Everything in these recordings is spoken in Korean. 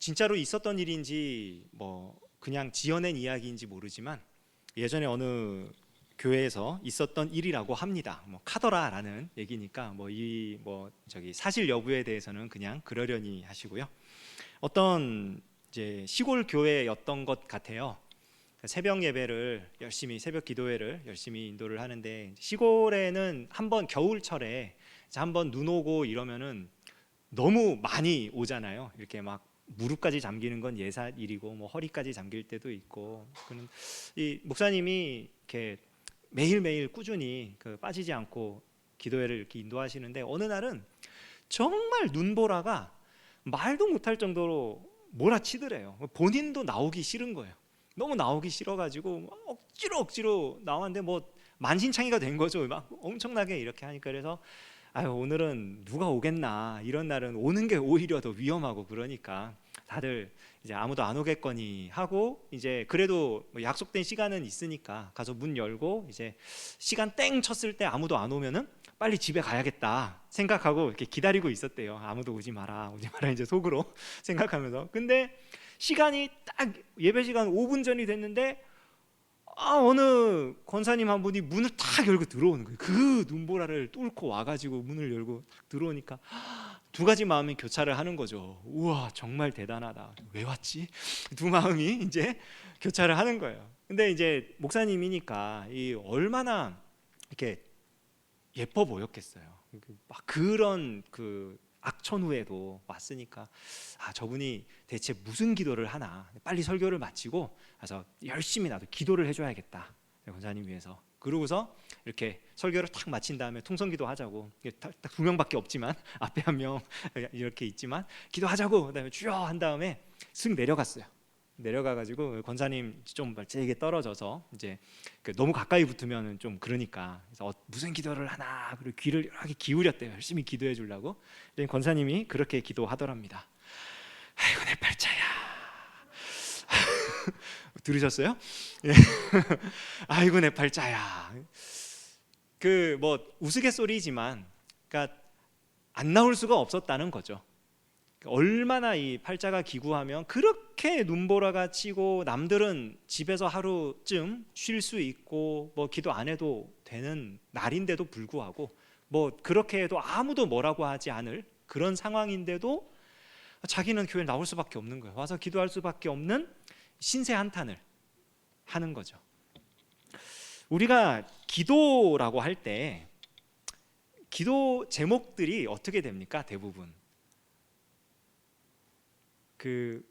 진짜로 있었던 일인지 뭐 그냥 지어낸 이야기인지 모르지만 예전에 어느 교회에서 있었던 일이라고 합니다. 뭐 카더라라는 얘기니까 저기 사실 여부에 대해서는 그냥 그러려니 하시고요. 어떤 이제 시골 교회였던 것 같아요. 새벽 예배를 열심히, 새벽 기도회를 열심히 인도를 하는데, 시골에는 한번 겨울철에 한번 눈 오고 이러면은 너무 많이 오잖아요. 이렇게 막 무릎까지 잠기는 건 예사 일이고 뭐 허리까지 잠길 때도 있고. 이 목사님이 이렇게 매일매일 꾸준히 빠지지 않고 기도회를 이렇게 인도하시는데, 어느 날은 정말 눈보라가 말도 못할 정도로 몰아치더래요. 본인도 나오기 싫은 거예요. 너무 나오기 싫어가지고 억지로 나왔는데 뭐 만신창이가 된 거죠. 막 엄청나게 이렇게 하니까. 그래서 아유, 오늘은 누가 오겠나, 이런 날은 오는 게 오히려 더 위험하고, 그러니까 다들 이제 아무도 안 오겠거니 하고, 이제 그래도 뭐 약속된 시간은 있으니까 가서 문 열고 이제 시간 땡 쳤을 때 아무도 안 오면은 빨리 집에 가야겠다 생각하고 이렇게 기다리고 있었대요. 아무도 오지 마라 이제 속으로 생각하면서. 근데 시간이 딱 예배 시간 5분 전이 됐는데 어느 권사님 한 분이 문을 탁 열고 들어오는 거예요. 그 눈보라를 뚫고 와가지고 문을 열고 딱 들어오니까 두 가지 마음이 교차를 하는 거죠. 우와, 정말 대단하다. 왜 왔지? 두 마음이 이제 교차를 하는 거예요. 근데 이제 목사님이니까 이 얼마나 이렇게 예뻐 보였겠어요. 막 그런 악천후에도 왔으니까 저분이 대체 무슨 기도를 하나, 빨리 설교를 마치고 가서 열심히 나도 기도를 해줘야겠다, 권사님 위해서. 그러고서 이렇게 설교를 탁 마친 다음에 통성기도 하자고, 딱 두 명밖에 없지만 앞에 한 명 이렇게 있지만 기도하자고, 그다음에 주여 한 다음에 슥 내려갔어요. 내려가가지고 권사님 좀 멀찍이 떨어져서, 이제 너무 가까이 붙으면 좀 그러니까, 그래서 무슨 기도를 하나, 그리고 귀를 이렇게 기울였대요. 열심히 기도해 주려고. 권사님이 그렇게 기도하더랍니다. 아이고 내 팔자야. 들으셨어요? 예. 아이고 내 팔자야. 뭐 우스갯소리지만, 그러니까 안 나올 수가 없었다는 거죠. 얼마나 이 팔자가 기구하면 그렇게 눈보라가 치고 남들은 집에서 하루쯤 쉴 수 있고 뭐 기도 안 해도 되는 날인데도 불구하고, 뭐 그렇게 해도 아무도 뭐라고 하지 않을 그런 상황인데도 자기는 교회에 나올 수밖에 없는 거예요. 와서 기도할 수밖에 없는 신세 한탄을 하는 거죠. 우리가 기도라고 할 때 기도 제목들이 어떻게 됩니까? 대부분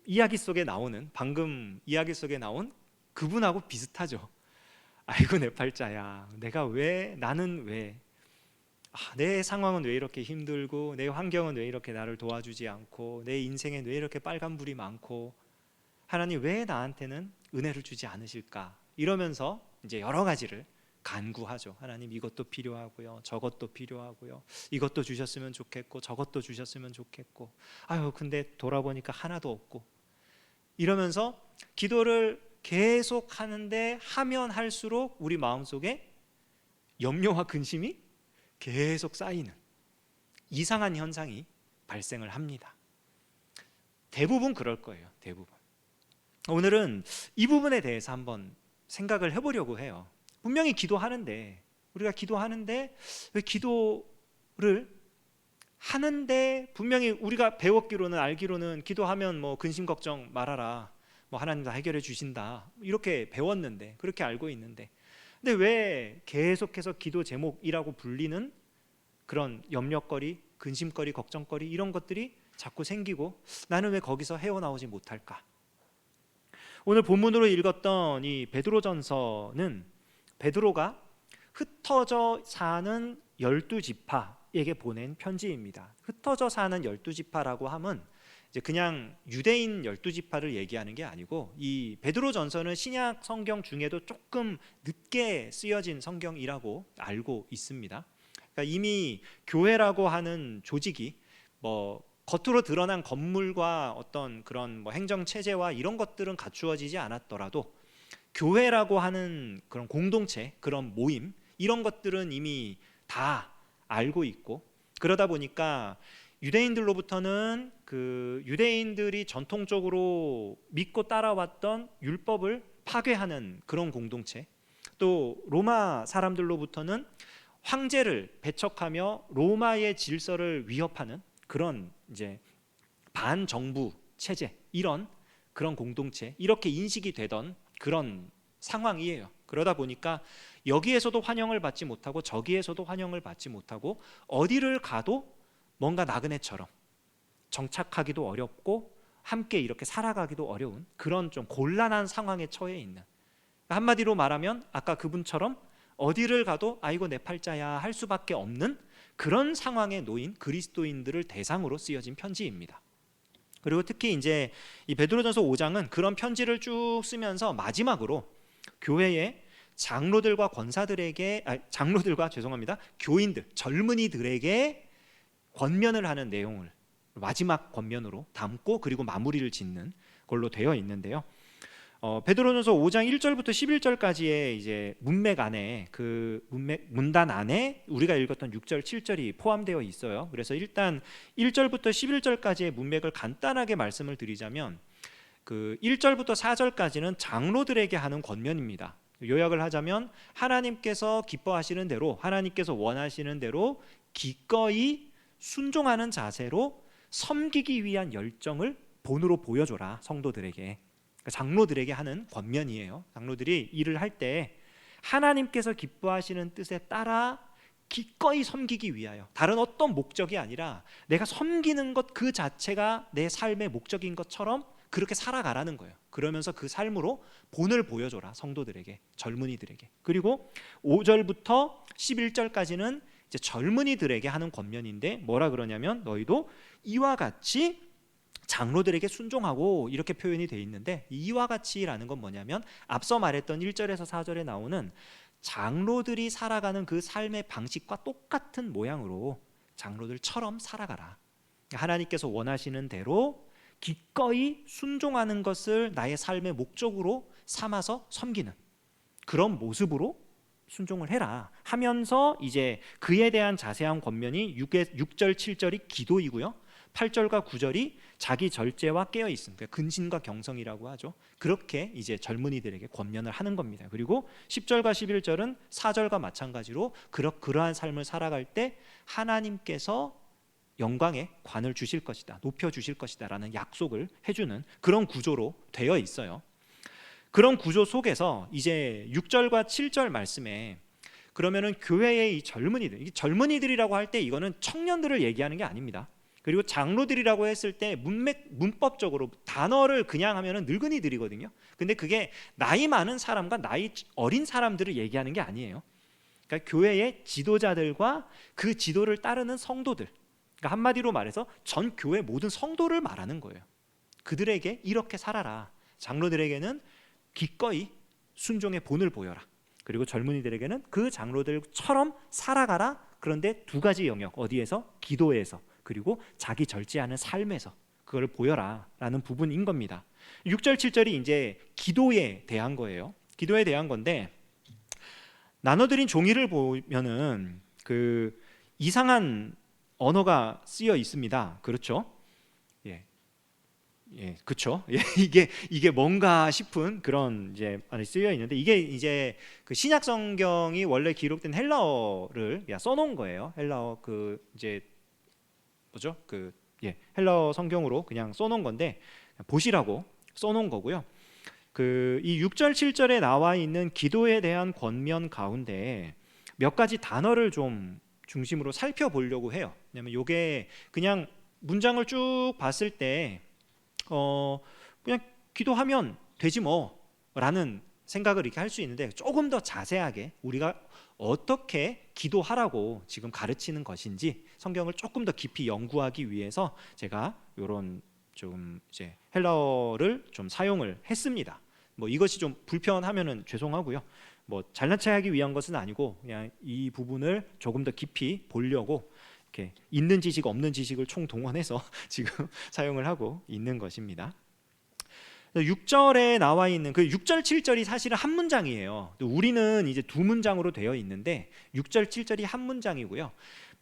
이야기 속에 나오는, 방금 이야기 속에 나온 그분하고 비슷하죠. 아이고 내 팔자야, 나는 왜, 내 상황은 왜 이렇게 힘들고, 내 환경은 왜 이렇게 나를 도와주지 않고, 내 인생엔 왜 이렇게 빨간불이 많고, 하나님 왜 나한테는 은혜를 주지 않으실까, 이러면서 이제 여러 가지를 간구하죠. 하나님 이것도 필요하고요, 저것도 필요하고요, 이것도 주셨으면 좋겠고 저것도 주셨으면 좋겠고, 근데 돌아보니까 하나도 없고, 이러면서 기도를 계속 하는데 하면 할수록 우리 마음속에 염려와 근심이 계속 쌓이는 이상한 현상이 발생을 합니다. 대부분 그럴 거예요. 대부분. 오늘은 이 부분에 대해서 한번 생각을 해보려고 해요. 분명히 기도하는데, 우리가 기도하는데 왜 기도를 하는데, 분명히 우리가 배웠기로는, 알기로는 기도하면 뭐 근심 걱정 말아라, 뭐 하나님 다 해결해 주신다, 이렇게 배웠는데, 그렇게 알고 있는데, 근데 왜 계속해서 기도 제목이라고 불리는 그런 염려거리, 근심거리, 걱정거리, 이런 것들이 자꾸 생기고 나는 왜 거기서 헤어나오지 못할까? 오늘 본문으로 읽었던 이 베드로전서는 베드로가 흩어져 사는 12지파에게 보낸 편지입니다. 흩어져 사는 12지파라고 하면 이제 그냥 유대인 12지파를 얘기하는 게 아니고, 이 베드로전서는 신약 성경 중에도 조금 늦게 쓰여진 성경이라고 알고 있습니다. 그러니까 이미 교회라고 하는 조직이 뭐 겉으로 드러난 건물과 어떤 그런 뭐 행정 체제와 이런 것들은 갖추어지지 않았더라도, 교회라고 하는 그런 공동체, 그런 모임, 이런 것들은 이미 다 알고 있고, 그러다 보니까 유대인들로부터는 그 유대인들이 전통적으로 믿고 따라왔던 율법을 파괴하는 그런 공동체, 또 로마 사람들로부터는 황제를 배척하며 로마의 질서를 위협하는 그런 이제 반정부 체제, 이런 그런 공동체, 이렇게 인식이 되던 그런 상황이에요. 그러다 보니까 여기에서도 환영을 받지 못하고 저기에서도 환영을 받지 못하고 어디를 가도 뭔가 나그네처럼 정착하기도 어렵고 함께 이렇게 살아가기도 어려운 그런 좀 곤란한 상황에 처해 있는, 한마디로 말하면 아까 그분처럼 어디를 가도 아이고 내 팔자야 할 수밖에 없는 그런 상황에 놓인 그리스도인들을 대상으로 쓰여진 편지입니다. 그리고 특히 이제 이 베드로전서 5장은 그런 편지를 쭉 쓰면서 마지막으로 교회의 장로들과 교인들, 젊은이들에게 권면을 하는 내용을 마지막 권면으로 담고 그리고 마무리를 짓는 걸로 되어 있는데요. 베드로전서 5장 1절부터 11절까지의 이제 문맥 안에, 그 문단 안에 우리가 읽었던 6절, 7절이 포함되어 있어요. 그래서 일단 1절부터 11절까지의 문맥을 간단하게 말씀을 드리자면, 그 1절부터 4절까지는 장로들에게 하는 권면입니다. 요약을 하자면 하나님께서 기뻐하시는 대로, 하나님께서 원하시는 대로 기꺼이 순종하는 자세로 섬기기 위한 열정을 본으로 보여줘라, 성도들에게. 장로들에게 하는 권면이에요. 장로들이 일을 할 때 하나님께서 기뻐하시는 뜻에 따라 기꺼이 섬기기 위하여, 다른 어떤 목적이 아니라 내가 섬기는 것 그 자체가 내 삶의 목적인 것처럼 그렇게 살아가라는 거예요. 그러면서 그 삶으로 본을 보여줘라, 성도들에게, 젊은이들에게. 그리고 5절부터 11절까지는 이제 젊은이들에게 하는 권면인데 뭐라 그러냐면 너희도 이와 같이 장로들에게 순종하고, 이렇게 표현이 되어 있는데, 이와 같이라는 건 뭐냐면 앞서 말했던 1절에서 4절에 나오는 장로들이 살아가는 그 삶의 방식과 똑같은 모양으로 장로들처럼 살아가라. 하나님께서 원하시는 대로 기꺼이 순종하는 것을 나의 삶의 목적으로 삼아서 섬기는 그런 모습으로 순종을 해라 하면서, 이제 그에 대한 자세한 권면이 6절 7절이 기도이고요, 8절과 9절이 자기 절제와 깨어 있음, 근신과 경성이라고 하죠. 그렇게 이제 젊은이들에게 권면을 하는 겁니다. 그리고 10절과 11절은 4절과 마찬가지로 그러한 삶을 살아갈 때 하나님께서 영광의 관을 주실 것이다, 높여 주실 것이다 라는 약속을 해주는 그런 구조로 되어 있어요. 그런 구조 속에서 이제 6절과 7절 말씀에, 그러면은 교회의 이 젊은이들이라고 할 때 이거는 청년들을 얘기하는 게 아닙니다. 그리고 장로들이라고 했을 때 문법적으로 단어를 그냥 하면은 늙은이들이거든요. 근데 그게 나이 많은 사람과 나이 어린 사람들을 얘기하는 게 아니에요. 그러니까 교회의 지도자들과 그 지도를 따르는 성도들, 그러니까 한마디로 말해서 전 교회 모든 성도를 말하는 거예요. 그들에게 이렇게 살아라. 장로들에게는 기꺼이 순종의 본을 보여라. 그리고 젊은이들에게는 그 장로들처럼 살아가라. 그런데 두 가지 영역, 어디에서? 기도에서, 그리고 자기 절제하는 삶에서 그걸 보여라 라는 부분인 겁니다. 6절 7절이 이제 기도에 대한 거예요. 기도에 대한 건데, 나눠드린 종이를 보면은 그 이상한 언어가 쓰여 있습니다. 그렇죠? 그렇죠. 이게 뭔가 싶은 그런 이제 안에 쓰여 있는데, 이게 이제 그 신약 성경이 원래 기록된 헬라어를 그냥 써놓은 거예요. 헬라어 그 이제 뭐죠? 헬라어 성경으로 그냥 써놓은 건데 보시라고 써놓은 거고요. 그 이 6절 7절에 나와 있는 기도에 대한 권면 가운데 몇 가지 단어를 좀 중심으로 살펴보려고 해요. 왜냐면 이게 그냥 문장을 쭉 봤을 때 그냥 기도하면 되지 뭐라는 생각을 이렇게 할 수 있는데, 조금 더 자세하게 우리가 어떻게 기도하라고 지금 가르치는 것인지 성경을 조금 더 깊이 연구하기 위해서 제가 이런 좀 이제 헬라어를 좀 사용을 했습니다. 뭐 이것이 좀 불편하면은 죄송하고요. 뭐 잘난 척하기 위한 것은 아니고 그냥 이 부분을 조금 더 깊이 보려고 이렇게 있는 지식 없는 지식을 총동원해서 지금 사용을 하고 있는 것입니다. 6절에 나와 있는 그 6절 7절이 사실은 한 문장이에요. 우리는 이제 두 문장으로 되어 있는데 6절 7절이 한 문장이고요.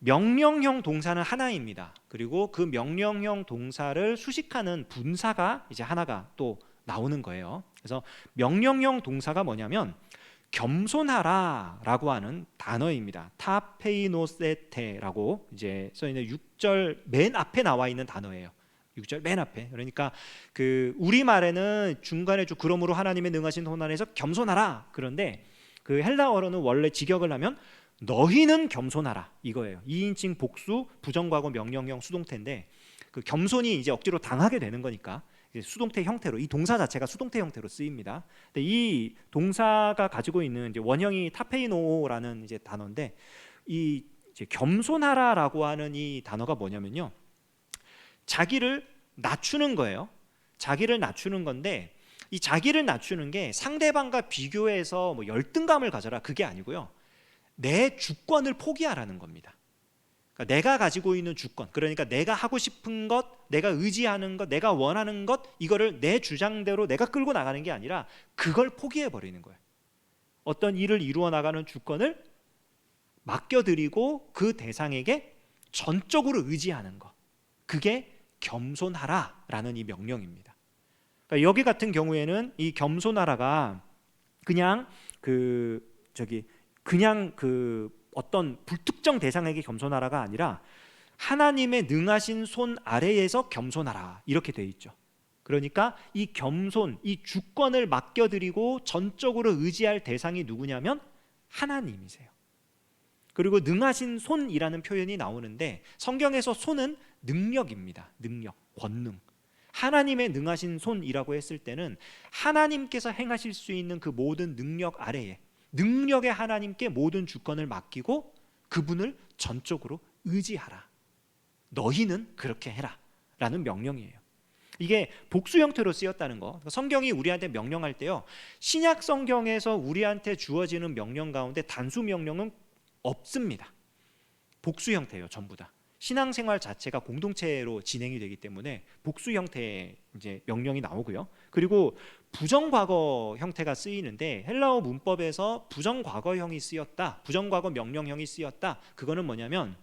명령형 동사는 하나입니다. 그리고 그 명령형 동사를 수식하는 분사가 이제 하나가 또 나오는 거예요. 그래서 명령형 동사가 뭐냐면 겸손하라라고 하는 단어입니다. 타페이노세테라고 이제 써 있는 6절 맨 앞에 나와 있는 단어예요. 6절 맨 앞에. 그러니까 그 우리말에는 중간에 좀 그러므로 하나님의 능하신 손 안에서 겸손하라. 그런데 그 헬라어로는 원래 직역을 하면 너희는 겸손하라 이거예요. 2인칭 복수 부정과거 명령형 수동태인데 그 겸손이 이제 억지로 당하게 되는 거니까 수동태 형태로 이 동사 자체가 수동태 형태로 쓰입니다. 근데 이 동사가 가지고 있는 이제 원형이 타페이노라는 이제 단어인데 이 이제 겸손하라라고 하는 이 단어가 뭐냐면요. 자기를 낮추는 거예요. 자기를 낮추는 건데 이 자기를 낮추는 게 상대방과 비교해서 뭐 열등감을 가져라 그게 아니고요. 내 주권을 포기하라는 겁니다. 그러니까 내가 가지고 있는 주권, 그러니까 내가 하고 싶은 것, 내가 의지하는 것, 내가 원하는 것 이거를 내 주장대로 내가 끌고 나가는 게 아니라 그걸 포기해 버리는 거예요. 어떤 일을 이루어 나가는 주권을 맡겨드리고 그 대상에게 전적으로 의지하는 것, 그게 겸손하라라는 이 명령입니다. 그러니까 여기 같은 경우에는 이 겸손하라가 그냥 그냥 어떤 불특정 대상에게 겸손하라가 아니라 하나님의 능하신 손 아래에서 겸손하라 이렇게 돼 있죠. 그러니까 이 겸손, 이 주권을 맡겨드리고 전적으로 의지할 대상이 누구냐면 하나님이세요. 그리고 능하신 손이라는 표현이 나오는데 성경에서 손은 능력입니다. 능력, 권능. 하나님의 능하신 손이라고 했을 때는 하나님께서 행하실 수 있는 그 모든 능력 아래에 능력의 하나님께 모든 주권을 맡기고 그분을 전적으로 의지하라. 너희는 그렇게 해라 라는 명령이에요. 이게 복수 형태로 쓰였다는 거. 성경이 우리한테 명령할 때요, 신약 성경에서 우리한테 주어지는 명령 가운데 단수 명령은 없습니다. 복수 형태예요. 전부 다. 신앙생활 자체가 공동체로 진행이 되기 때문에 복수 형태의 이제 명령이 나오고요. 그리고 부정과거 형태가 쓰이는데 헬라어 문법에서 부정과거형이 쓰였다, 부정과거 명령형이 쓰였다. 그거는 뭐냐면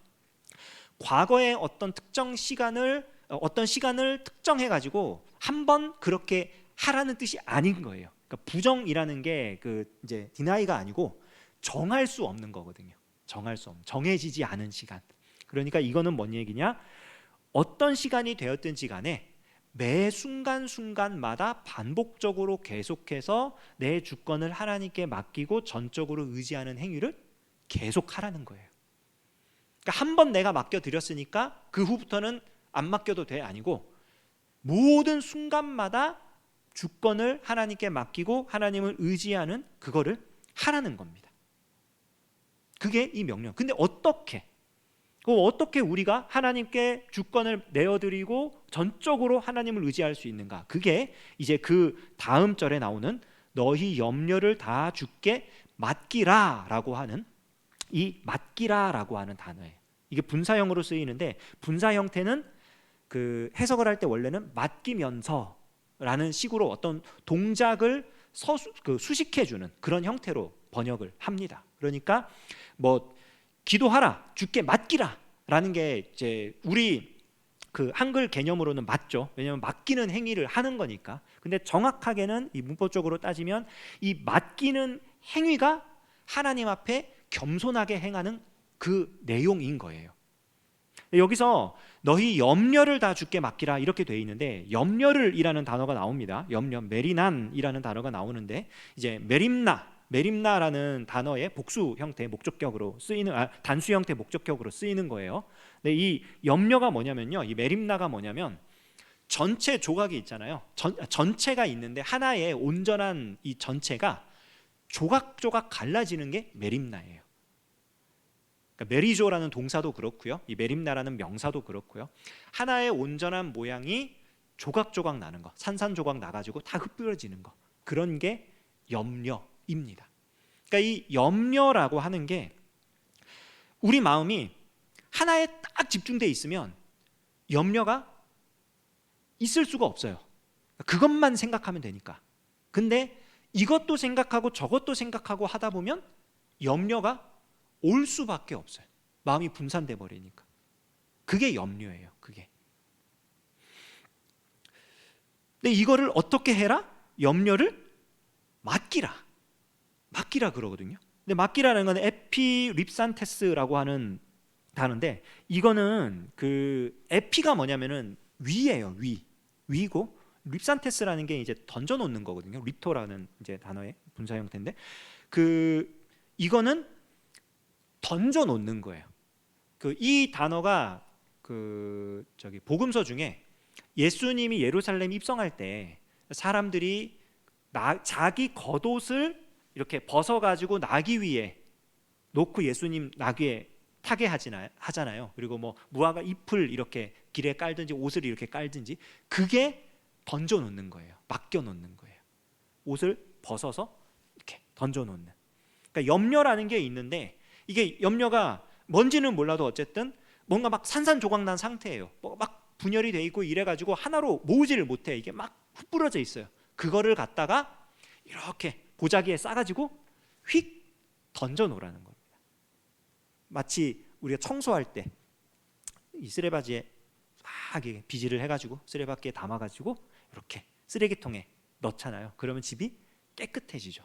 과거의 어떤 특정 시간을 특정해 가지고 한번 그렇게 하라는 뜻이 아닌 거예요. 그러니까 부정이라는 게 그 이제 디나이가 아니고 정할 수 없는 거거든요. 정할 수 없는, 정해지지 않은 시간. 그러니까 이거는 뭔 얘기냐? 어떤 시간이 되었든지 간에 매 순간순간마다 반복적으로 계속해서 내 주권을 하나님께 맡기고 전적으로 의지하는 행위를 계속하라는 거예요. 그러니까 한 번 내가 맡겨드렸으니까 그 후부터는 안 맡겨도 돼 아니고 모든 순간마다 주권을 하나님께 맡기고 하나님을 의지하는 그거를 하라는 겁니다. 그게 이 명령. 근데 어떻게 우리가 하나님께 주권을 내어드리고 전적으로 하나님을 의지할 수 있는가? 그게 이제 그 다음 절에 나오는 너희 염려를 다 주께 맡기라라고 하는 이 맡기라라고 하는 단어예요. 이게 분사형으로 쓰이는데 분사 형태는 그 해석을 할 때 원래는 맡기면서라는 식으로 어떤 동작을 수식해주는 그런 형태로 번역을 합니다. 그러니까 뭐 기도하라, 주께 맡기라라는 게 이제 우리 그 한글 개념으로는 맞죠. 왜냐하면 맡기는 행위를 하는 거니까. 근데 정확하게는 이 문법적으로 따지면 이 맡기는 행위가 하나님 앞에 겸손하게 행하는 그 내용인 거예요. 여기서 너희 염려를 다 주께 맡기라 이렇게 돼 있는데 염려를이라는 단어가 나옵니다. 염려, 메리난이라는 단어가 나오는데 이제 메림나라는 단어의 복수 형태 목적격으로 쓰이는 단수 형태 목적격으로 쓰이는 거예요. 근데 이 염려가 뭐냐면요, 이 메림나가 뭐냐면 전체 조각이 있잖아요. 전체가 있는데 하나의 온전한 이 전체가 조각조각 갈라지는 게 메림나예요. 그러니까 메리조라는 동사도 그렇고요, 이 메림나라는 명사도 그렇고요. 하나의 온전한 모양이 조각조각 나는 거, 산산조각 나가지고 다 흩뿌려지는 거, 그런 게 염려입니다. 그러니까 이 염려라고 하는 게 우리 마음이 하나에 딱 집중돼 있으면 염려가 있을 수가 없어요. 그것만 생각하면 되니까. 근데 이것도 생각하고 저것도 생각하고 하다 보면 염려가 올 수밖에 없어요. 마음이 분산돼 버리니까. 그게 염려예요. 그게. 근데 이거를 어떻게 해라? 염려를 맡기라. 맡기라 그러거든요. 근데 맡기라는 건 에피립산테스라고 하는 단어인데, 이거는 그 에피가 뭐냐면은 위예요. 위고, 립산테스라는 게 이제 던져 놓는 거거든요. 립토라는 이제 단어의 분사 형태인데, 그 이거는 던져 놓는 거예요. 그 이 단어가 그 저기 복음서 중에 예수님이 예루살렘 입성할 때 사람들이 자기 겉옷을 이렇게 벗어 가지고 나귀 위에 놓고 예수님 나귀에 타게 하잖아요. 그리고 뭐 무화과 잎을 이렇게 길에 깔든지 옷을 이렇게 깔든지, 그게 던져 놓는 거예요. 맡겨 놓는 거예요. 옷을 벗어서 이렇게 던져 놓는. 그러니까 염려라는 게 있는데, 이게 염려가 뭔지는 몰라도 어쨌든 뭔가 막 산산조각난 상태예요. 뭐 막 분열이 돼 있고 이래 가지고 하나로 모으지를 못해. 이게 막 흩뿌러져 있어요. 그거를 갖다가 이렇게 보자기에 싸 가지고 휙 던져 놓으라는 겁니다. 마치 우리가 청소할 때 이 쓰레바지에 막 비질을 해가지고 쓰레받기에 담아가지고 이렇게 쓰레기통에 넣잖아요. 그러면 집이 깨끗해지죠.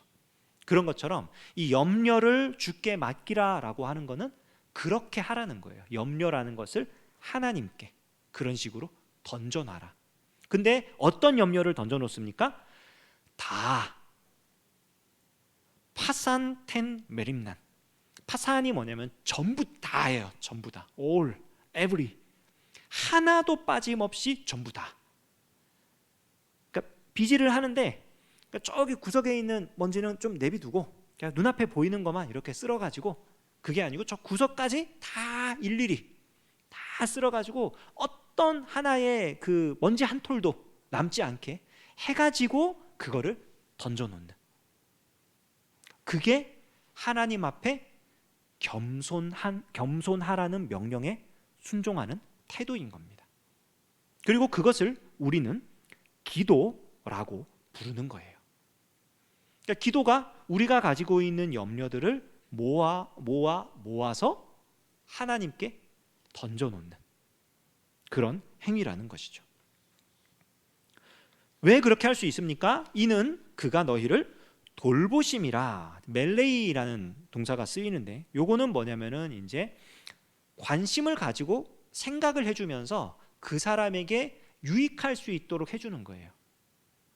그런 것처럼 이 염려를 주께 맡기라라고 하는 거는 그렇게 하라는 거예요. 염려라는 것을 하나님께 그런 식으로 던져놔라. 근데 어떤 염려를 던져놓습니까? 다 파산텐 메림난. 파산이 뭐냐면 전부 다예요. 전부 다. all, every. 하나도 빠짐없이 전부 다. 그러니까 비질을 하는데, 그러니까 저기 구석에 있는 먼지는 좀 내비두고 그냥 눈앞에 보이는 것만 이렇게 쓸어가지고, 그게 아니고 저 구석까지 다 일일이 다 쓸어가지고 어떤 하나의 그 먼지 한 톨도 남지 않게 해가지고 그거를 던져놓는, 그게 하나님 앞에 겸손하라는 명령에 순종하는 태도인 겁니다. 그리고 그것을 우리는 기도라고 부르는 거예요. 그러니까 기도가 우리가 가지고 있는 염려들을 모아서 하나님께 던져놓는 그런 행위라는 것이죠. 왜 그렇게 할 수 있습니까? 이는 그가 너희를 돌보심이라. 멜레이라는 동사가 쓰이는데, 요거는 뭐냐면은 이제 관심을 가지고 생각을 해주면서 그 사람에게 유익할 수 있도록 해주는 거예요.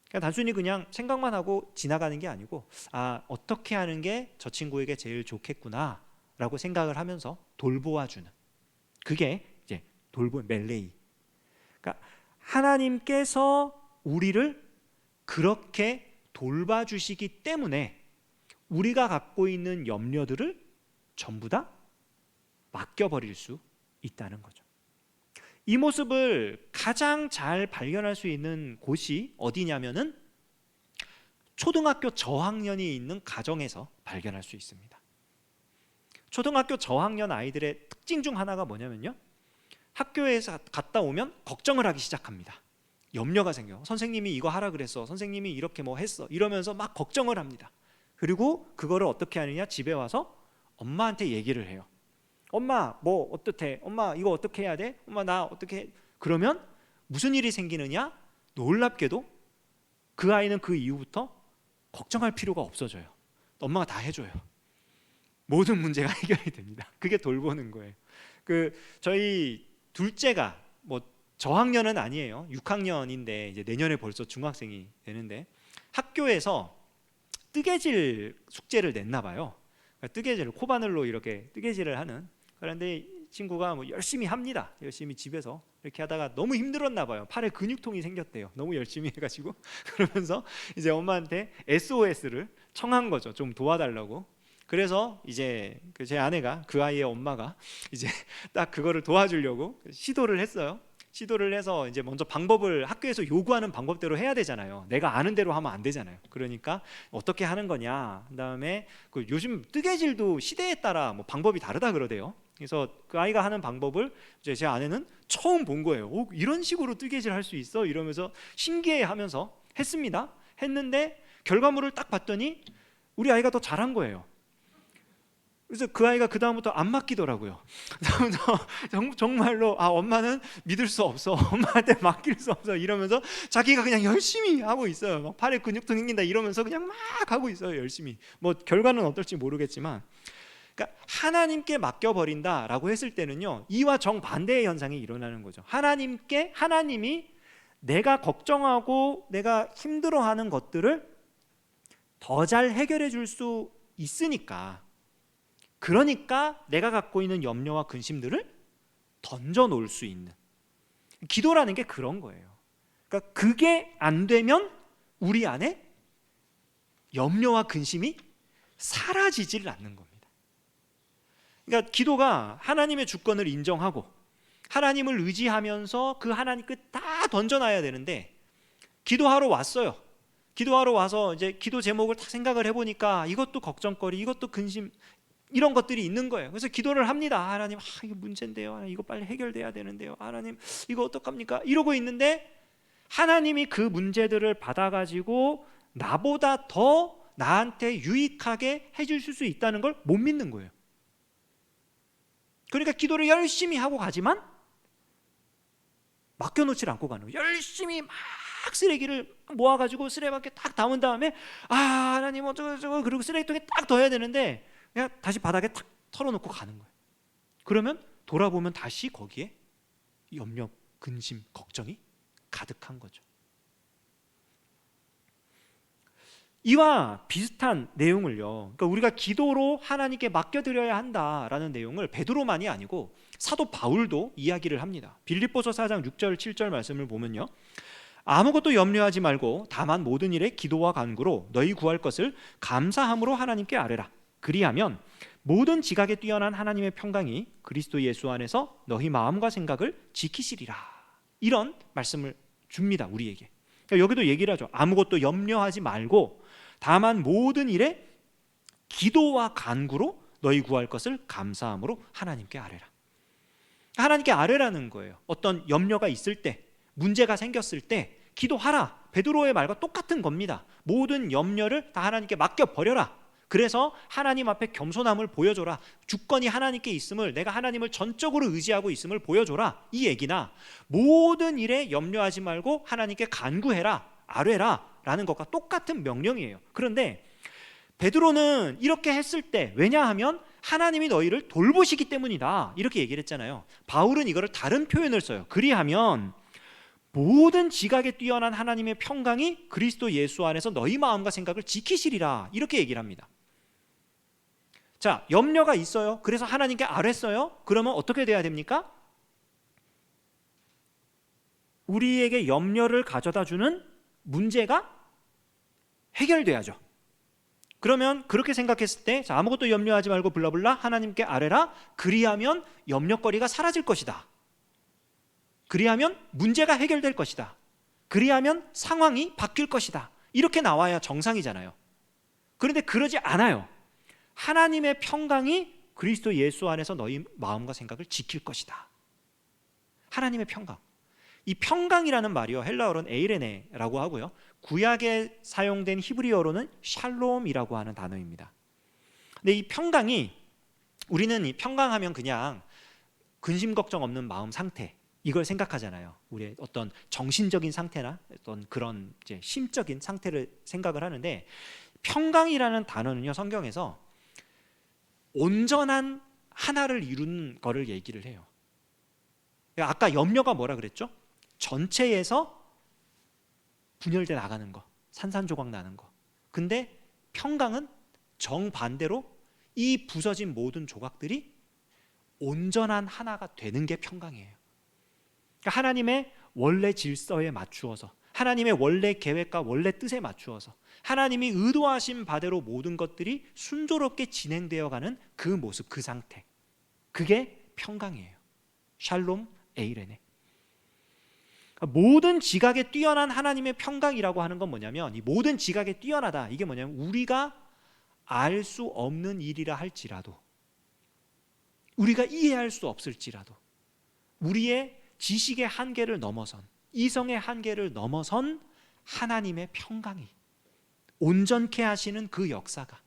그러니까 단순히 그냥 생각만 하고 지나가는 게 아니고, 아, 어떻게 하는 게 저 친구에게 제일 좋겠구나 라고 생각을 하면서 돌보아주는, 그게 이제 멜레이. 그러니까 하나님께서 우리를 그렇게 돌봐주시기 때문에 우리가 갖고 있는 염려들을 전부 다 맡겨버릴 수 있다는 거죠. 이 모습을 가장 잘 발견할 수 있는 곳이 어디냐면은 초등학교 저학년이 있는 가정에서 발견할 수 있습니다. 초등학교 저학년 아이들의 특징 중 하나가 뭐냐면요, 학교에서 갔다 오면 걱정을 하기 시작합니다. 염려가 생겨. 선생님이 이거 하라 그랬어, 선생님이 이렇게 뭐 했어, 이러면서 막 걱정을 합니다. 그리고 그거를 어떻게 하느냐, 집에 와서 엄마한테 얘기를 해요. 엄마 뭐 어떻대, 엄마 이거 어떻게 해야 돼, 엄마 나 어떻게 해? 그러면 무슨 일이 생기느냐, 놀랍게도 그 아이는 그 이후부터 걱정할 필요가 없어져요. 엄마가 다 해줘요. 모든 문제가 해결이 됩니다. 그게 돌보는 거예요. 그 저희 둘째가 뭐 저학년은 아니에요. 6학년인데 이제 내년에 벌써 중학생이 되는데, 학교에서 뜨개질 숙제를 냈나 봐요. 뜨개질을 코바늘로 이렇게 뜨개질을 하는. 그런데 이 친구가 뭐 열심히 합니다. 열심히 집에서 이렇게 하다가 너무 힘들었나 봐요. 팔에 근육통이 생겼대요. 너무 열심히 해가지고. 그러면서 이제 엄마한테 SOS를 청한 거죠. 좀 도와달라고. 그래서 이제 제 아내가, 그 아이의 엄마가 이제 딱 그거를 도와주려고 시도를 했어요. 시도를 해서 이제 먼저 방법을 학교에서 요구하는 방법대로 해야 되잖아요. 내가 아는 대로 하면 안 되잖아요. 그러니까 어떻게 하는 거냐, 그다음에 그 요즘 뜨개질도 시대에 따라 뭐 방법이 다르다 그러대요. 그래서 그 아이가 하는 방법을 이제 제 아내는 처음 본 거예요. 이런 식으로 뜨개질 할 수 있어? 이러면서 신기해하면서 했습니다. 했는데 결과물을 딱 봤더니 우리 아이가 더 잘한 거예요. 그래서 그 아이가 그 다음부터 안 맡기더라고요. 정말로 엄마는 믿을 수 없어, 엄마한테 맡길 수 없어 이러면서 자기가 그냥 열심히 하고 있어요. 막 팔에 근육도 생긴다 이러면서 그냥 막 하고 있어요, 열심히. 뭐 결과는 어떨지 모르겠지만, 그러니까 하나님께 맡겨버린다라고 했을 때는요, 이와 정반대의 현상이 일어나는 거죠. 하나님이 내가 걱정하고 내가 힘들어하는 것들을 더 잘 해결해 줄 수 있으니까, 그러니까 내가 갖고 있는 염려와 근심들을 던져 놓을 수 있는, 기도라는 게 그런 거예요. 그러니까 그게 안 되면 우리 안에 염려와 근심이 사라지질 않는 겁니다. 그러니까 기도가 하나님의 주권을 인정하고 하나님을 의지하면서 그 하나님께 다 던져놔야 되는데, 기도하러 왔어요. 기도하러 와서 이제 기도 제목을 다 생각을 해보니까 이것도 걱정거리, 이것도 근심, 이런 것들이 있는 거예요. 그래서 기도를 합니다. 하나님, 이거 문제인데요. 이거 빨리 해결돼야 되는데요. 하나님, 이거 어떡합니까? 이러고 있는데 하나님이 그 문제들을 받아가지고 나보다 더 나한테 유익하게 해주실 수 있다는 걸 못 믿는 거예요. 그러니까 기도를 열심히 하고 가지만 맡겨놓지 않고 가는 거예요. 열심히 막 쓰레기를 모아가지고 쓰레기밖에 딱 담은 다음에 하나님 어쩌고 그리고 쓰레기통에 딱 둬야 되는데 그냥 다시 바닥에 탁 털어놓고 가는 거예요. 그러면 돌아보면 다시 거기에 염려, 근심, 걱정이 가득한 거죠. 이와 비슷한 내용을요, 그러니까 우리가 기도로 하나님께 맡겨드려야 한다라는 내용을 베드로만이 아니고 사도 바울도 이야기를 합니다. 빌립보서 4장 6절 7절 말씀을 보면요, 아무것도 염려하지 말고 다만 모든 일에 기도와 간구로 너희 구할 것을 감사함으로 하나님께 아뢰라. 그리하면 모든 지각에 뛰어난 하나님의 평강이 그리스도 예수 안에서 너희 마음과 생각을 지키시리라. 이런 말씀을 줍니다, 우리에게. 그러니까 여기도 얘기를 하죠. 아무것도 염려하지 말고 다만 모든 일에 기도와 간구로 너희 구할 것을 감사함으로 하나님께 아뢰라. 하나님께 아뢰라는 거예요. 어떤 염려가 있을 때, 문제가 생겼을 때 기도하라. 베드로의 말과 똑같은 겁니다. 모든 염려를 다 하나님께 맡겨버려라. 그래서 하나님 앞에 겸손함을 보여줘라. 주권이 하나님께 있음을, 내가 하나님을 전적으로 의지하고 있음을 보여줘라. 이 얘기나 모든 일에 염려하지 말고 하나님께 간구해라, 아뢰라 라는 것과 똑같은 명령이에요. 그런데 베드로는 이렇게 했을 때, 왜냐하면 하나님이 너희를 돌보시기 때문이다 이렇게 얘기를 했잖아요. 바울은 이거를 다른 표현을 써요. 그리하면 모든 지각에 뛰어난 하나님의 평강이 그리스도 예수 안에서 너희 마음과 생각을 지키시리라 이렇게 얘기를 합니다. 자, 염려가 있어요. 그래서 하나님께 아뢰었어요. 그러면 어떻게 돼야 됩니까? 우리에게 염려를 가져다 주는 문제가 해결돼야죠. 그러면 그렇게 생각했을 때, 자, 아무것도 염려하지 말고 블라블라 하나님께 아뢰라. 그리하면 염려거리가 사라질 것이다. 그리하면 문제가 해결될 것이다. 그리하면 상황이 바뀔 것이다. 이렇게 나와야 정상이잖아요. 그런데 그러지 않아요. 하나님의 평강이 그리스도 예수 안에서 너희 마음과 생각을 지킬 것이다. 하나님의 평강. 이 평강이라는 말이요, 헬라어로는 에이레네라고 하고요, 구약에 사용된 히브리어로는 샬롬이라고 하는 단어입니다. 근데 이 평강이, 우리는 이 평강하면 그냥 근심 걱정 없는 마음 상태, 이걸 생각하잖아요. 우리의 어떤 정신적인 상태나 어떤 그런 이제 심적인 상태를 생각을 하는데, 평강이라는 단어는요, 성경에서 온전한 하나를 이루는 거를 얘기를 해요. 아까 염려가 뭐라 그랬죠? 전체에서 분열돼 나가는 거, 산산조각 나는 거. 근데 평강은 정반대로 이 부서진 모든 조각들이 온전한 하나가 되는 게 평강이에요. 그러니까 하나님의 원래 질서에 맞추어서, 하나님의 원래 계획과 원래 뜻에 맞추어서 하나님이 의도하신 바대로 모든 것들이 순조롭게 진행되어가는 그 모습, 그 상태, 그게 평강이에요. 샬롬 에이레네. 모든 지각에 뛰어난 하나님의 평강이라고 하는 건 뭐냐면, 이 모든 지각에 뛰어나다, 이게 뭐냐면 우리가 알 수 없는 일이라 할지라도, 우리가 이해할 수 없을지라도, 우리의 지식의 한계를 넘어선, 이성의 한계를 넘어선 하나님의 평강이, 온전케 하시는 그 역사가,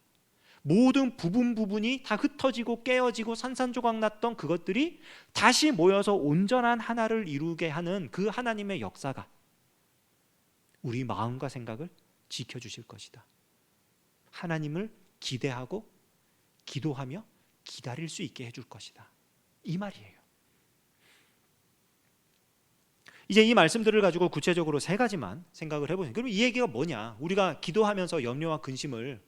모든 부분이 다 흩어지고 깨어지고 산산조각 났던 그것들이 다시 모여서 온전한 하나를 이루게 하는 그 하나님의 역사가 우리 마음과 생각을 지켜주실 것이다. 하나님을 기대하고 기도하며 기다릴 수 있게 해줄 것이다. 이 말이에요. 이제 이 말씀들을 가지고 구체적으로 세 가지만 생각을 해보세요. 그럼 이 얘기가 뭐냐? 우리가 기도하면서 염려와 근심을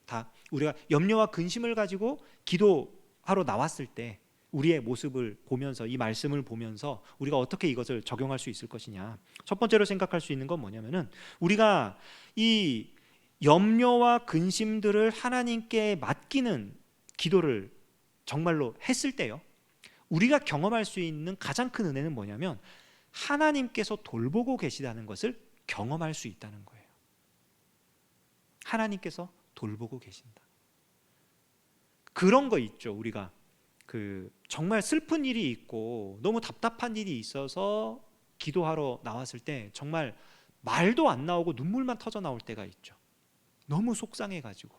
가지고 기도하러 나왔을 때 우리의 모습을 보면서, 이 말씀을 보면서 우리가 어떻게 이것을 적용할 수 있을 것이냐. 첫 번째로 생각할 수 있는 건 뭐냐면은, 우리가 이 염려와 근심들을 하나님께 맡기는 기도를 정말로 했을 때요, 우리가 경험할 수 있는 가장 큰 은혜는 뭐냐면, 하나님께서 돌보고 계시다는 것을 경험할 수 있다는 거예요. 하나님께서 돌보고 계신다. 그런 거 있죠. 우리가 정말 슬픈 일이 있고 너무 답답한 일이 있어서 기도하러 나왔을 때 정말 말도 안 나오고 눈물만 터져 나올 때가 있죠. 너무 속상해가지고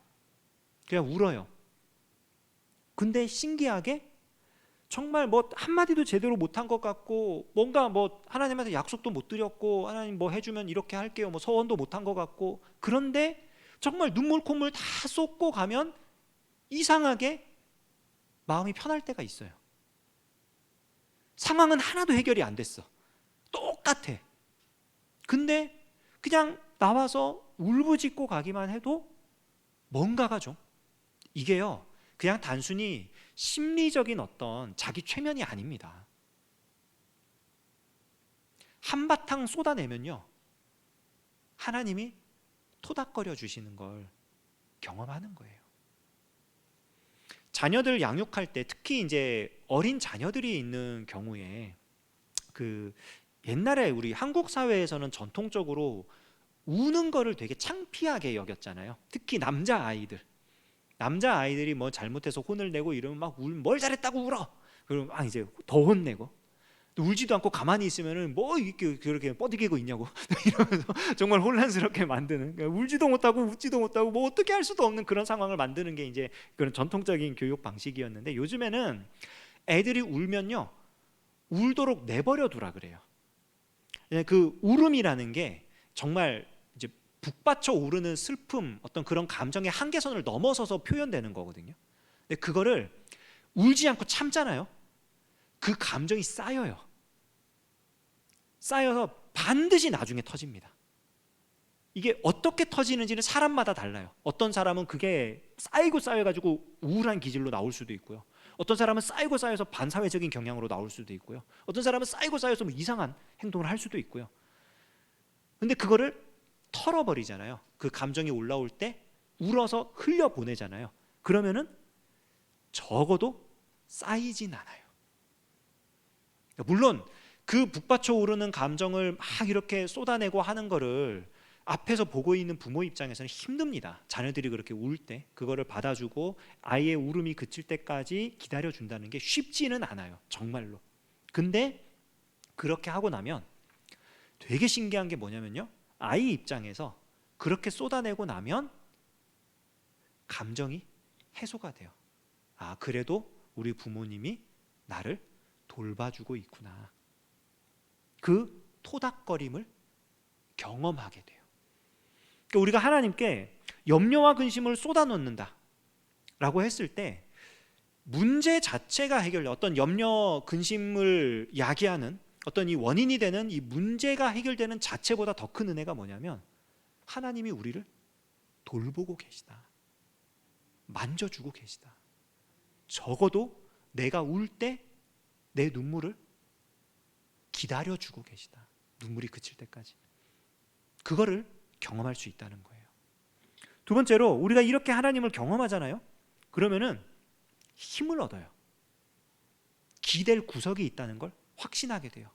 그냥 울어요. 근데 신기하게 정말 뭐 한마디도 제대로 못한 것 같고, 뭔가 뭐 하나님한테 약속도 못 드렸고, 하나님 뭐 해주면 이렇게 할게요, 뭐 서원도 못한 것 같고, 그런데 정말 눈물 콧물 다 쏟고 가면 이상하게 마음이 편할 때가 있어요. 상황은 하나도 해결이 안 됐어. 똑같아. 근데 그냥 나와서 울부짖고 가기만 해도 뭔가가 좀, 이게요 그냥 단순히 심리적인 어떤 자기 최면이 아닙니다. 한바탕 쏟아내면요, 하나님이 토닥거려 주시는 걸 경험하는 거예요. 자녀들 양육할 때, 특히 이제 어린 자녀들이 있는 경우에, 옛날에 우리 한국 사회에서는 전통적으로 우는 거를 되게 창피하게 여겼잖아요. 특히 남자아이들이 뭐 잘못해서 혼을 내고 이러면 막 뭘 잘했다고 울어. 그러면 막 이제 더 혼내고, 또 울지도 않고 가만히 있으면은 뭐 이렇게 그렇게 뻗이기고 있냐고 이러면서 정말 혼란스럽게 만드는, 그러니까 울지도 못하고 웃지도 못하고 뭐 어떻게 할 수도 없는 그런 상황을 만드는 게 이제 그런 전통적인 교육 방식이었는데, 요즘에는 애들이 울면요 울도록 내버려 두라 그래요. 그 울음이라는 게 정말 이제 북받쳐 오르는 슬픔, 어떤 그런 감정의 한계선을 넘어서서 표현되는 거거든요. 근데 그거를 울지 않고 참잖아요. 그 감정이 쌓여서 반드시 나중에 터집니다. 이게 어떻게 터지는지는 사람마다 달라요. 어떤 사람은 그게 쌓여가지고 우울한 기질로 나올 수도 있고요. 어떤 사람은 쌓여서 반사회적인 경향으로 나올 수도 있고요. 어떤 사람은 쌓여서 뭐 이상한 행동을 할 수도 있고요. 근데 그거를 털어버리잖아요. 그 감정이 올라올 때 울어서 흘려보내잖아요. 그러면은 적어도 쌓이진 않아요. 물론 그 북받쳐 오르는 감정을 막 이렇게 쏟아내고 하는 거를 앞에서 보고 있는 부모 입장에서는 힘듭니다. 자녀들이 그렇게 울 때 그거를 받아주고 아이의 울음이 그칠 때까지 기다려준다는 게 쉽지는 않아요, 정말로. 근데 그렇게 하고 나면 되게 신기한 게 뭐냐면요, 아이 입장에서 그렇게 쏟아내고 나면 감정이 해소가 돼요. 아, 그래도 우리 부모님이 나를 돌봐주고 있구나. 그 토닥거림을 경험하게 돼요. 그러니까 우리가 하나님께 염려와 근심을 쏟아놓는다 라고 했을 때, 문제 자체가 해결돼, 어떤 염려 근심을 야기하는 어떤 이 원인이 되는 이 문제가 해결되는 자체보다 더 큰 은혜가 뭐냐면, 하나님이 우리를 돌보고 계시다, 만져주고 계시다, 적어도 내가 울 때 내 눈물을 기다려주고 계시다, 눈물이 그칠 때까지. 그거를 경험할 수 있다는 거예요. 두 번째로, 우리가 이렇게 하나님을 경험하잖아요. 그러면은 힘을 얻어요. 기댈 구석이 있다는 걸 확신하게 돼요.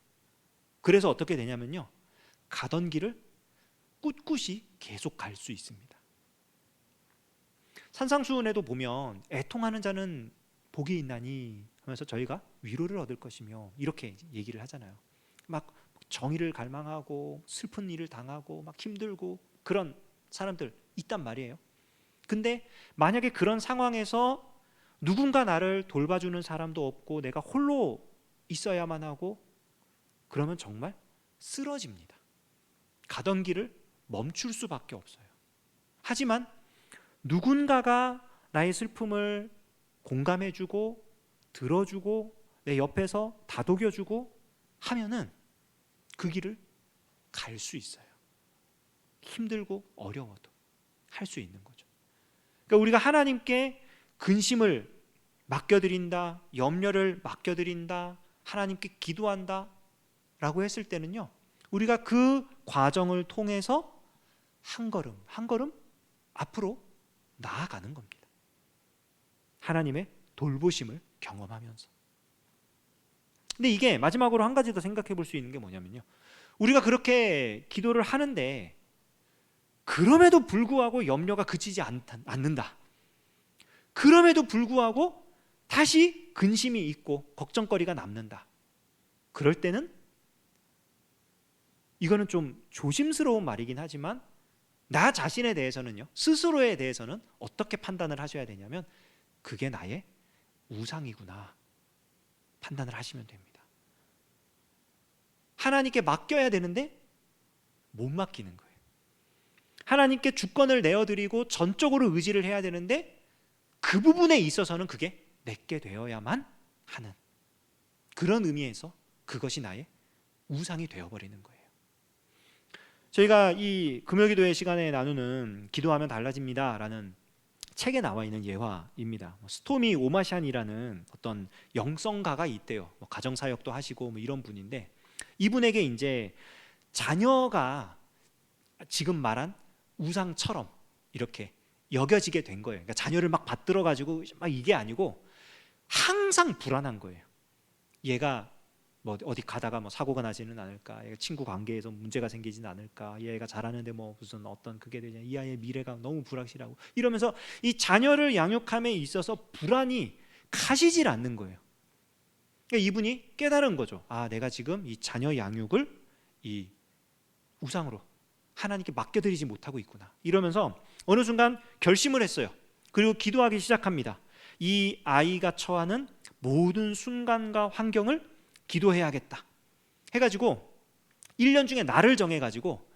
그래서 어떻게 되냐면요, 가던 길을 꿋꿋이 계속 갈 수 있습니다. 산상수훈에도 보면 애통하는 자는 복이 있나니 하면서 저희가 위로를 얻을 것이며 이렇게 얘기를 하잖아요. 막 정의를 갈망하고 슬픈 일을 당하고 막 힘들고 그런 사람들 있단 말이에요. 근데 만약에 그런 상황에서 누군가 나를 돌봐주는 사람도 없고 내가 홀로 있어야만 하고, 그러면 정말 쓰러집니다. 가던 길을 멈출 수밖에 없어요. 하지만 누군가가 나의 슬픔을 공감해주고 들어주고 내 옆에서 다독여주고 하면은 그 길을 갈 수 있어요. 힘들고 어려워도 할 수 있는 거죠. 그러니까 우리가 하나님께 근심을 맡겨드린다, 염려를 맡겨드린다, 하나님께 기도한다 라고 했을 때는요, 우리가 그 과정을 통해서 한 걸음 한 걸음 앞으로 나아가는 겁니다. 하나님의 돌보심을 경험하면서. 근데 이게 마지막으로 한 가지 더 생각해 볼 수 있는 게 뭐냐면요, 우리가 그렇게 기도를 하는데 그럼에도 불구하고 염려가 그치지 않는다, 그럼에도 불구하고 다시 근심이 있고 걱정거리가 남는다, 그럴 때는 이거는 좀 조심스러운 말이긴 하지만 나 자신에 대해서는요, 스스로에 대해서는 어떻게 판단을 하셔야 되냐면, 그게 나의 우상이구나 판단을 하시면 됩니다. 하나님께 맡겨야 되는데 못 맡기는 거예요. 하나님께 주권을 내어드리고 전적으로 의지를 해야 되는데 그 부분에 있어서는 그게 내게 되어야만 하는, 그런 의미에서 그것이 나의 우상이 되어버리는 거예요. 저희가 이 금요기도회 시간에 나누는 기도하면 달라집니다 라는 책에 나와 있는 예화입니다. 스토미 오마샨이라는 어떤 영성가가 있대요. 가정사역도 하시고 이런 분인데, 이분에게 이제 자녀가 지금 말한 우상처럼 이렇게 여겨지게 된 거예요. 그러니까 자녀를 막 받들어 가지고 막 이게 아니고 항상 불안한 거예요. 얘가 뭐 어디 가다가 뭐 사고가 나지는 않을까, 얘가 친구 관계에서 문제가 생기지는 않을까, 얘가 잘하는데 뭐 무슨 어떤 그게 되냐, 이 아이의 미래가 너무 불확실하고 이러면서 이 자녀를 양육함에 있어서 불안이 가시질 않는 거예요. 그러니까 이분이 깨달은 거죠. 아, 내가 지금 이 자녀 양육을 이 우상으로 하나님께 맡겨드리지 못하고 있구나, 이러면서 어느 순간 결심을 했어요. 그리고 기도하기 시작합니다. 이 아이가 처하는 모든 순간과 환경을 기도해야겠다 해가지고 1년 중에 날을 정해가지고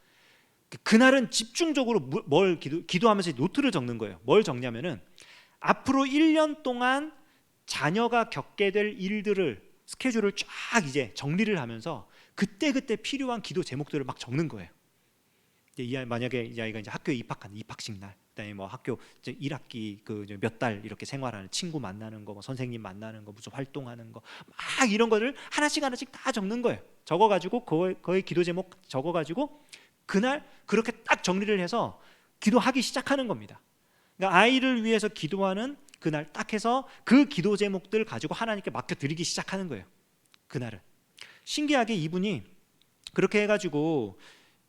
그날은 집중적으로 뭘 기도하면서 노트를 적는 거예요. 뭘 적냐면은 앞으로 1년 동안 자녀가 겪게 될 일들을, 스케줄을 쫙 이제 정리를 하면서 그때그때 필요한 기도 제목들을 막 적는 거예요. 이 아이, 만약에 이 아이가 이제 학교에 입학한 입학식 날, 그다음에 뭐 학교 이제 1학기 그 몇 달 이렇게 생활하는 친구 만나는 거, 뭐 선생님 만나는 거, 무슨 활동하는 거, 막 이런 거를 하나씩 다 적는 거예요. 적어가지고 그의 기도 제목 적어가지고 그날 그렇게 딱 정리를 해서 기도하기 시작하는 겁니다. 그러니까 아이를 위해서 기도하는 그날 딱 해서 그 기도 제목들 가지고 하나님께 맡겨드리기 시작하는 거예요. 그날은 신기하게 이분이 그렇게 해가지고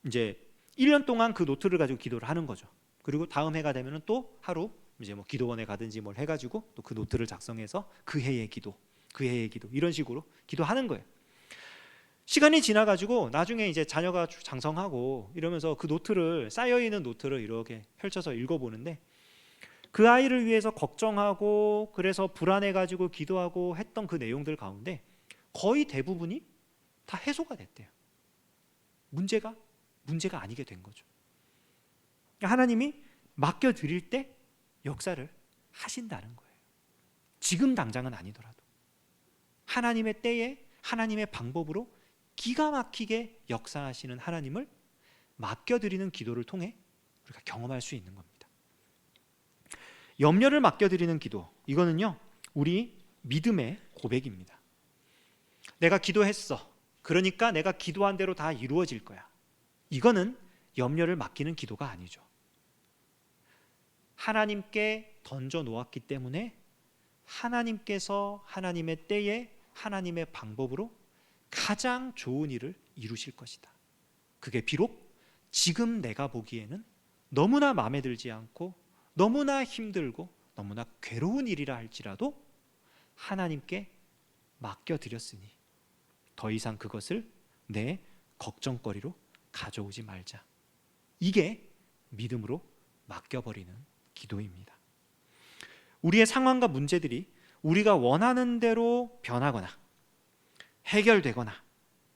이제 1년 동안 그 노트를 가지고 기도를 하는 거죠. 그리고 다음 해가 되면은 또 하루 이제 뭐 기도원에 가든지 뭘 해가지고 또 그 노트를 작성해서 그 해의 기도 이런 식으로 기도하는 거예요. 시간이 지나가지고 나중에 이제 자녀가 장성하고 이러면서 그 노트를, 쌓여있는 노트를 이렇게 펼쳐서 읽어보는데 그 아이를 위해서 걱정하고 그래서 불안해가지고 기도하고 했던 그 내용들 가운데 거의 대부분이 다 해소가 됐대요. 문제가 아니게 된 거죠. 하나님이 맡겨드릴 때 역사를 하신다는 거예요. 지금 당장은 아니더라도 하나님의 때에 하나님의 방법으로 기가 막히게 역사하시는 하나님을 맡겨드리는 기도를 통해 우리가 경험할 수 있는 겁니다. 염려를 맡겨드리는 기도, 이거는요 우리 믿음의 고백입니다. 내가 기도했어, 그러니까 내가 기도한 대로 다 이루어질 거야, 이거는 염려를 맡기는 기도가 아니죠. 하나님께 던져 놓았기 때문에 하나님께서 하나님의 때에 하나님의 방법으로 가장 좋은 일을 이루실 것이다. 그게 비록 지금 내가 보기에는 너무나 마음에 들지 않고 너무나 힘들고 너무나 괴로운 일이라 할지라도 하나님께 맡겨드렸으니 더 이상 그것을 내 걱정거리로 가져오지 말자. 이게 믿음으로 맡겨버리는 기도입니다. 우리의 상황과 문제들이 우리가 원하는 대로 변하거나 해결되거나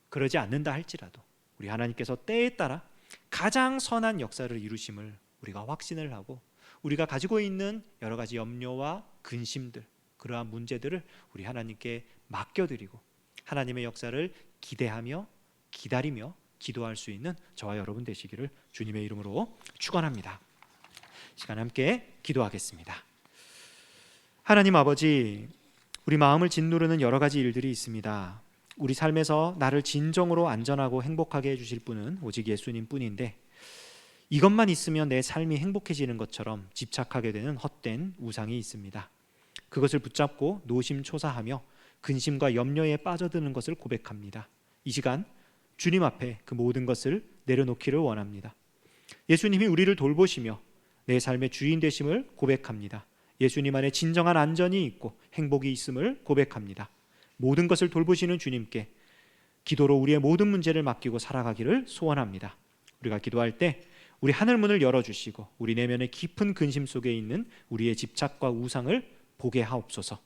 그러지 않는다 할지라도 우리 하나님께서 때에 따라 가장 선한 역사를 이루심을 우리가 확신을 하고, 우리가 가지고 있는 여러 가지 염려와 근심들, 그러한 문제들을 우리 하나님께 맡겨드리고 하나님의 역사를 기대하며 기다리며 기도할 수 있는 저와 여러분 되시기를 주님의 이름으로 축원합니다. 시간 함께 기도하겠습니다. 하나님 아버지, 우리 마음을 짓누르는 여러 가지 일들이 있습니다. 우리 삶에서 나를 진정으로 안전하고 행복하게 해주실 분은 오직 예수님 뿐인데, 이것만 있으면 내 삶이 행복해지는 것처럼 집착하게 되는 헛된 우상이 있습니다. 그것을 붙잡고 노심초사하며 근심과 염려에 빠져드는 것을 고백합니다. 이 시간 주님 앞에 그 모든 것을 내려놓기를 원합니다. 예수님이 우리를 돌보시며 내 삶의 주인 되심을 고백합니다. 예수님 안에 진정한 안전이 있고 행복이 있음을 고백합니다. 모든 것을 돌보시는 주님께 기도로 우리의 모든 문제를 맡기고 살아가기를 소원합니다. 우리가 기도할 때 우리 하늘문을 열어주시고 우리 내면의 깊은 근심 속에 있는 우리의 집착과 우상을 보게 하옵소서.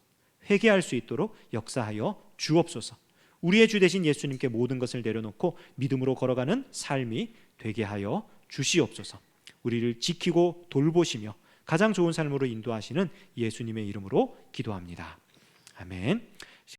회개할 수 있도록 역사하여 주옵소서. 우리의 주 되신 예수님께 모든 것을 내려놓고 믿음으로 걸어가는 삶이 되게 하여 주시옵소서. 우리를 지키고 돌보시며 가장 좋은 삶으로 인도하시는 예수님의 이름으로 기도합니다. 아멘.